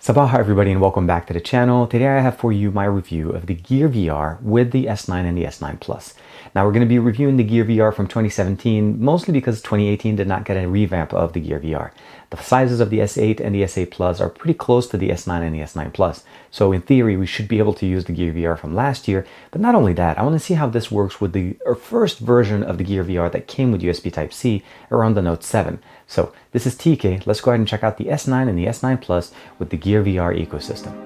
Sabah everybody and welcome back to the channel. Today I have for you my review of the Gear VR with the S9 and the S9 Plus. Now we're going to be reviewing the Gear VR from 2017, mostly because 2018 did not get a revamp of the Gear VR. The sizes of the S8 and the S8 Plus are pretty close to the S9 and the S9 Plus. So in theory, we should be able to use the Gear VR from last year. But not only that, I want to see how this works with the first version of the Gear VR that came with USB Type-C around the Note 7. So this is TK. Let's go ahead and check out the S9 and the S9 Plus with the Gear VR ecosystem.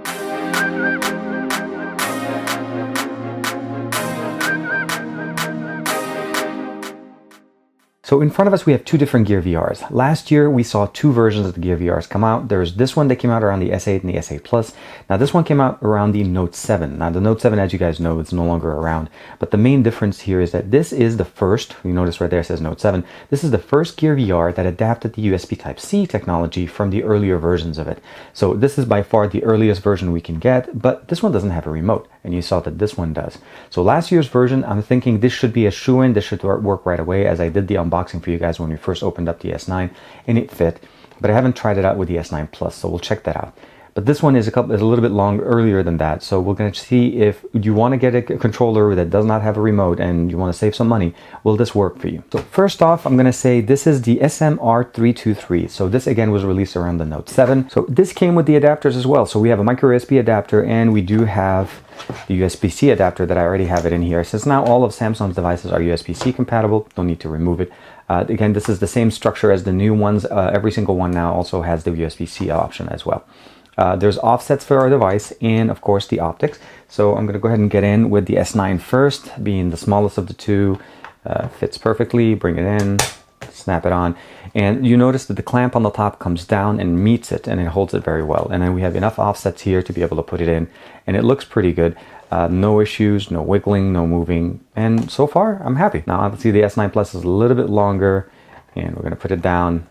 So in front of us, we have two different Gear VRs. Last year, we saw two versions of the Gear VRs come out. There's this one that came out around the S8 and the S8 Plus. Now this one came out around the Note 7. Now the Note 7, as you guys know, it's no longer around. But the main difference here is that this is the first, you notice right there it says Note 7. This is the first Gear VR that adapted the USB Type-C technology from the earlier versions of it. So this is by far the earliest version we can get, but this one doesn't have a remote. And you saw that this one does. So last year's version, I'm thinking this should be a shoo-in. This should work right away, as I did the unboxing for you guys when we first opened up the S9, and it fit. But I haven't tried it out with the S9 Plus, so we'll check that out. But this one is a little bit earlier than that. So we're going to see if you want to get a controller that does not have a remote and you want to save some money, will this work for you? So first off, I'm going to say this is the SMR323. So this again was released around the Note 7. So this came with the adapters as well. So we have a micro USB adapter and we do have the USB-C adapter that I already have it in here. Since now all of Samsung's devices are USB-C compatible, don't need to remove it. Again, this is the same structure as the new ones. Every single one now also has the USB-C option as well. There's offsets for our device and of course the optics. So I'm going to go ahead and get in with the S9 first, being the smallest of the two. Fits perfectly, bring it in, snap it on. And you notice that the clamp on the top comes down and meets it and it holds it very well. And then we have enough offsets here to be able to put it in and it looks pretty good. No issues, no wiggling, no moving. And so far I'm happy. Now obviously the S9 Plus is a little bit longer and we're going to put it down.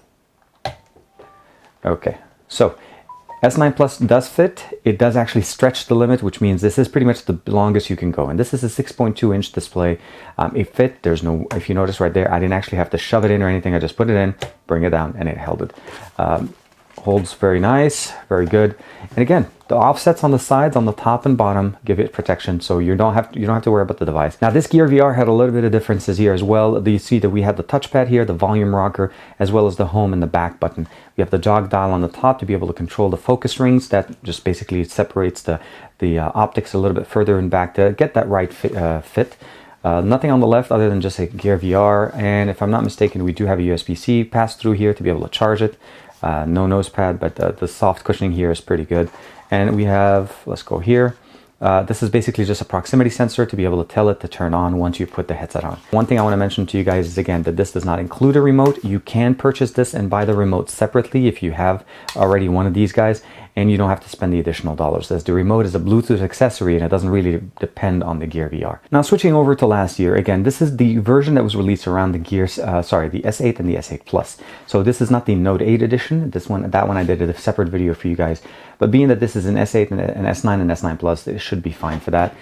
Okay, so S9 Plus does fit. It does actually stretch the limit, which means this is pretty much the longest you can go. And this is a 6.2-inch display. It fit. There's no, if you notice right there, I didn't actually have to shove it in or anything. I just put it in, bring it down, and it held it. Holds very nice, very good. And again, the offsets on the sides, on the top and bottom, give it protection, so you don't have to worry about the device. Now, this Gear VR had a little bit of differences here as well. You see that we have the touchpad here, the volume rocker, as well as the home and the back button. We have the jog dial on the top to be able to control the focus rings. That just basically separates the optics a little bit further and back to get that right fit. Nothing on the left other than just a Gear VR. And if I'm not mistaken, we do have a USB-C pass through here to be able to charge it. No nose pad, but the soft cushioning here is pretty good. And we have, let's go here. This is basically just a proximity sensor to be able to tell it to turn on once you put the headset on. One thing I want to mention to you guys is again that this does not include a remote. You can purchase this and buy the remote separately if you have already one of these guys, and you don't have to spend the additional dollars, as the remote is a Bluetooth accessory and it doesn't really depend on the Gear VR. Now switching over to last year, again, this is the version that was released around the the S8 and the S8 Plus. So this is not the Note 8 edition. That one I did a separate video for you guys. But being that this is an S8 and an S9 and S9 Plus, it should be fine for that.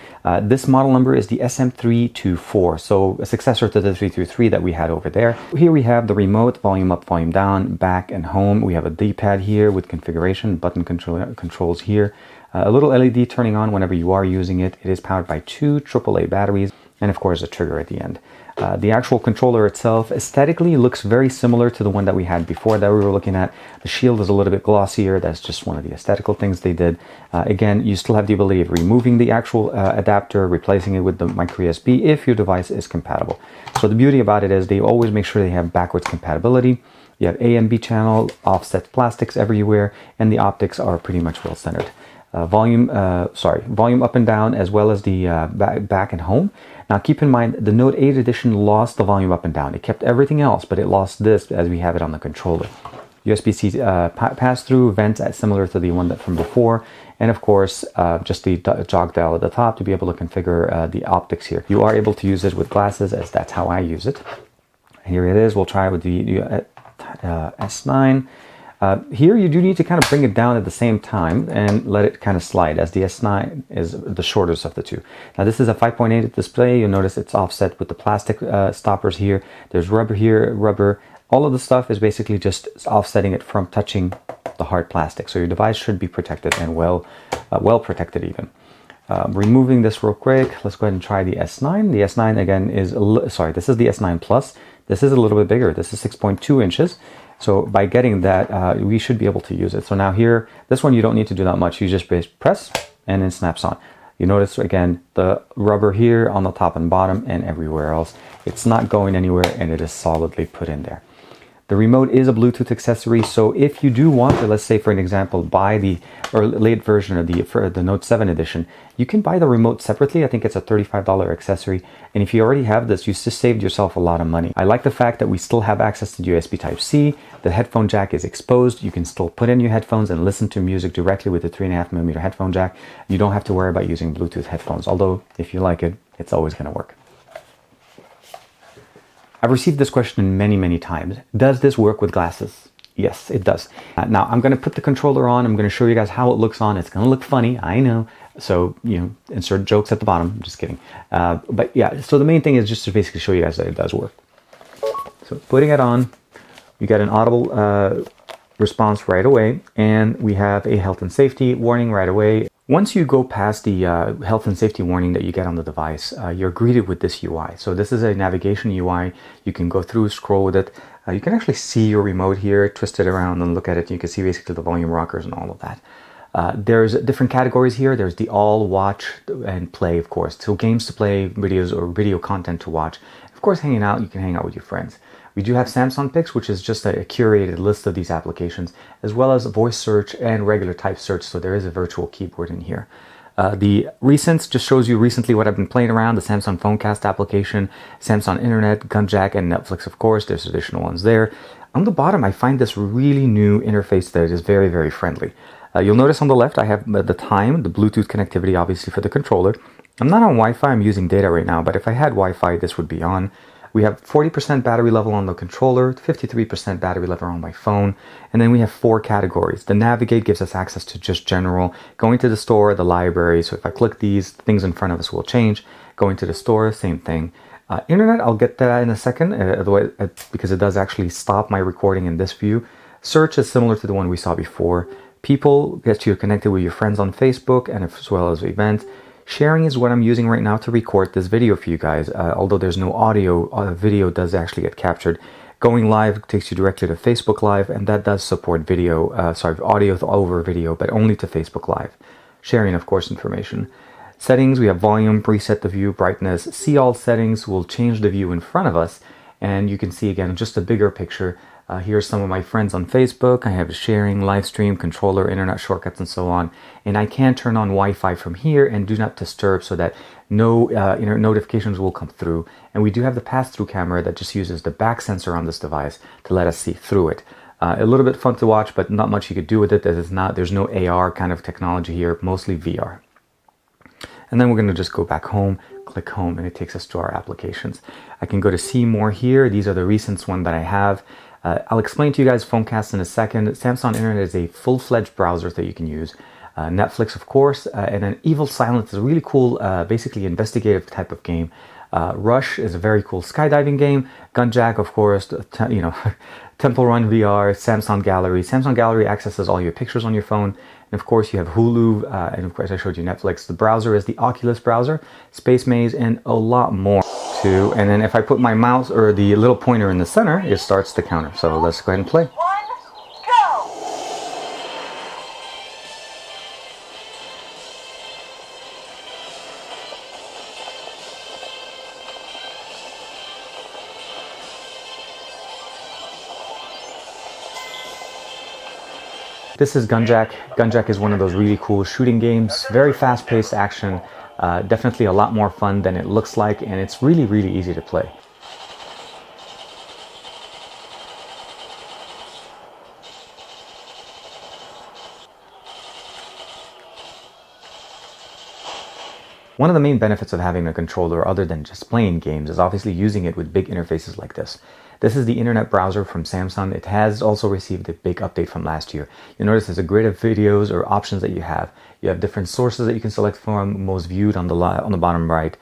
This model number is the SM324, so a successor to the 323 that we had over there. Here we have the remote, volume up, volume down, back and home. We have a D-pad here with configuration, button controls here. A little LED turning on whenever you are using it. It is powered by two AAA batteries and of course a trigger at the end. The actual controller itself aesthetically looks very similar to the one that we had before that we were looking at. The shield is a little bit glossier. That's just one of the aesthetical things they did. Again, you still have the ability of removing the actual adapter, replacing it with the micro USB if your device is compatible. So the beauty about it is they always make sure they have backwards compatibility. You have A and B channel, offset plastics everywhere, and the optics are pretty much well centered. Volume up and down, as well as the back and home. Now keep in mind the Note 8 edition lost the volume up and down. It kept everything else, but it lost this as we have it on the controller. USB-C pass-through vents similar to the one from before, and of course just the jog dial at the top to be able to configure the optics here. You are able to use it with glasses, as that's how I use it. Here it is. We'll try with the S9. Here you do need to kind of bring it down at the same time and let it kind of slide, as the S9 is the shortest of the two. Now this is a 5.8 display. You'll notice it's offset with the plastic stoppers here. There's rubber here, rubber All of the stuff is basically just offsetting it from touching the hard plastic. So your device should be protected and well protected even. Removing this real quick, let's go ahead and try the S9. The S9 again is, this is the S9 Plus. This is a little bit bigger. This is 6.2 inches. So by getting that, we should be able to use it. So now here, this one you don't need to do that much. You just press and it snaps on. You notice again, the rubber here on the top and bottom and everywhere else. It's not going anywhere and it is solidly put in there. The remote is a Bluetooth accessory, so if you do want to, let's say for an example, buy the late version of the Note 7 edition, you can buy the remote separately. I think it's a $35 accessory, and if you already have this, you just saved yourself a lot of money. I like the fact that we still have access to USB Type-C. The headphone jack is exposed. You can still put in your headphones and listen to music directly with the 3.5mm headphone jack. You don't have to worry about using Bluetooth headphones, although if you like it, it's always going to work. I've received this question many, many times. Does this work with glasses? Yes, it does. Now, I'm going to put the controller on. I'm going to show you guys how it looks on. It's going to look funny, I know. So, insert jokes at the bottom. I'm just kidding. But yeah, so the main thing is just to basically show you guys that it does work. So putting it on, you get an audible response right away. And we have a health and safety warning right away. Once you go past the health and safety warning that you get on the device, you're greeted with this UI. So this is a navigation UI. You can go through, scroll with it. You can actually see your remote here, twist it around and look at it. You can see basically the volume rockers and all of that. There's different categories here. There's the all, watch, and play, of course. So games to play, videos or video content to watch. Of course, hanging out, you can hang out with your friends. We do have Samsung Picks, which is just a curated list of these applications, as well as voice search and regular type search, so there is a virtual keyboard in here. The recents just shows you recently what I've been playing around, the Samsung Phonecast application, Samsung Internet, Gunjack, and Netflix, of course. There's additional ones there. On the bottom, I find this really new interface that is very, very friendly. You'll notice on the left, I have the time, the Bluetooth connectivity, obviously, for the controller. I'm not on Wi-Fi, I'm using data right now, but if I had Wi-Fi, this would be on. We have 40% battery level on the controller, 53% battery level on my phone, and then we have 4 categories. The navigate gives us access to just general, going to the store, the library, so if I click these, things in front of us will change. Going to the store, same thing. Internet, I'll get to that in a second, because it does actually stop my recording in this view. Search is similar to the one we saw before. People get you connected with your friends on Facebook, and as well as events. Sharing is what I'm using right now to record this video for you guys. Although there's no audio, video does actually get captured. Going live takes you directly to Facebook Live, and that does support video, audio over video, but only to Facebook Live. Sharing, of course, information. Settings, we have volume, preset the view, brightness. See all settings will change the view in front of us, and you can see again just a bigger picture. Here's some of my friends on Facebook. I have sharing, live stream, controller, internet shortcuts, and so on. And I can turn on Wi-Fi from here and do not disturb so that no notifications will come through. And we do have the pass-through camera that just uses the back sensor on this device to let us see through it. A little bit fun to watch, but not much you could do with it. There's no AR kind of technology here, mostly VR. And then we're going to just go back home, click home, and it takes us to our applications. I can go to see more here. These are the recent ones that I have. I'll explain to you guys Phonecast in a second. Samsung Internet is a full-fledged browser that you can use. Netflix, of course, and then Evil Silence is a really cool, basically investigative type of game. Rush is a very cool skydiving game. Gunjack, of course, Temple Run VR, Samsung Gallery. Samsung Gallery accesses all your pictures on your phone. And of course, you have Hulu, and of course, I showed you Netflix. The browser is the Oculus browser, Space Maze, and a lot more too. And then if I put my mouse or the little pointer in the center, it starts the counter. So let's go ahead and play. This is Gunjack. Gunjack is one of those really cool shooting games, very fast-paced action, definitely a lot more fun than it looks like, and it's really, really easy to play. One of the main benefits of having a controller other than just playing games is obviously using it with big interfaces like this. This is the internet browser from Samsung. It has also received a big update from last year. You'll notice there's a grid of videos or options that you have. You have different sources that you can select from, most viewed on the bottom right.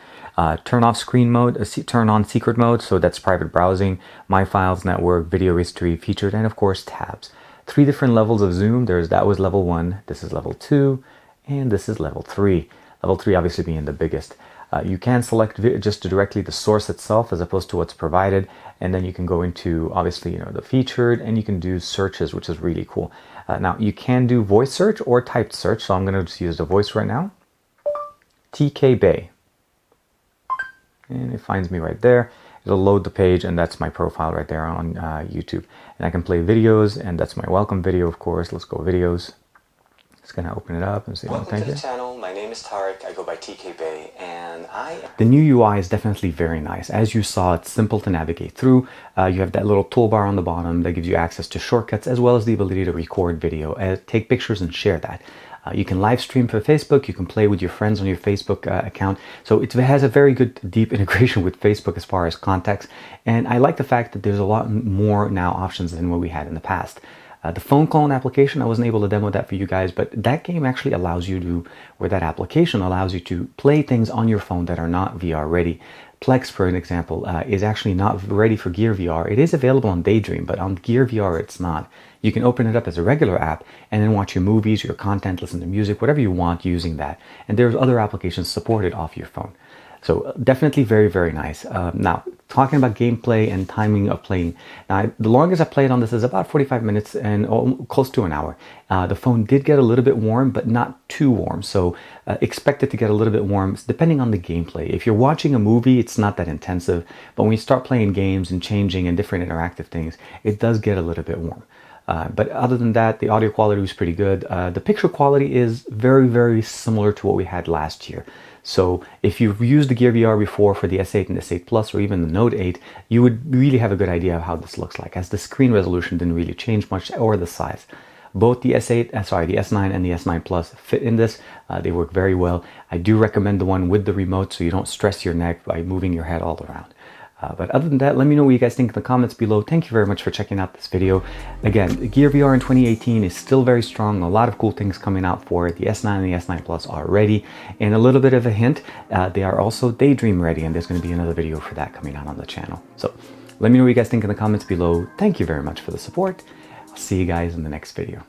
Turn off screen mode, turn on secret mode, so that's private browsing, my files, network, video history, featured, and of course tabs. 3 different levels of zoom. That was level 1, this is level 2, and this is level 3. Level 3 obviously being the biggest. You can select just directly the source itself as opposed to what's provided, and then you can go into obviously the featured, and you can do searches, which is really cool. Now you can do voice search or typed search, so I'm going to just use the voice right now. TK Bay, and it finds me right there. It'll load the page, and that's my profile right there on YouTube. And I can play videos, and that's my welcome video, of course. Let's go videos. Just gonna open it up and say Welcome to the channel. My name is Tarek. I go by TK Bay, and The new UI is definitely very nice. As you saw, it's simple to navigate through. You have that little toolbar on the bottom that gives you access to shortcuts, as well as the ability to record video, take pictures, and share that. You can live stream for Facebook. You can play with your friends on your Facebook account. So it has a very good deep integration with Facebook as far as contacts. And I like the fact that there's a lot more now options than what we had in the past. The phone calling application, I wasn't able to demo that for you guys, but that game actually allows you to, or that application allows you to play things on your phone that are not VR ready. Plex, for an example, is actually not ready for Gear VR. It is available on Daydream, but on Gear VR it's not. You can open it up as a regular app and then watch your movies, your content, listen to music, whatever you want using that. And there's other applications supported off your phone. So definitely very, very nice. Now, talking about gameplay and timing of playing. Now, the longest I played on this is about 45 minutes and close to an hour. The phone did get a little bit warm, but not too warm. So expect it to get a little bit warm depending on the gameplay. If you're watching a movie, it's not that intensive. But when you start playing games and changing and different interactive things, it does get a little bit warm. But other than that, the audio quality was pretty good. The picture quality is very, very similar to what we had last year. So if you've used the Gear VR before for the S8 and S8 Plus or even the Note 8, you would really have a good idea of how this looks like, as the screen resolution didn't really change much, or the size. Both the S9 and the S9 Plus fit in this. They work very well. I do recommend the one with the remote so you don't stress your neck by moving your head all around. But other than that, let me know what you guys think in the comments below. Thank you very much for checking out this video. Again, Gear VR in 2018 is still very strong. A lot of cool things coming out for it. The S9 and the S9 Plus are ready. And a little bit of a hint, they are also Daydream ready. And there's going to be another video for that coming out on the channel. So let me know what you guys think in the comments below. Thank you very much for the support. I'll see you guys in the next video.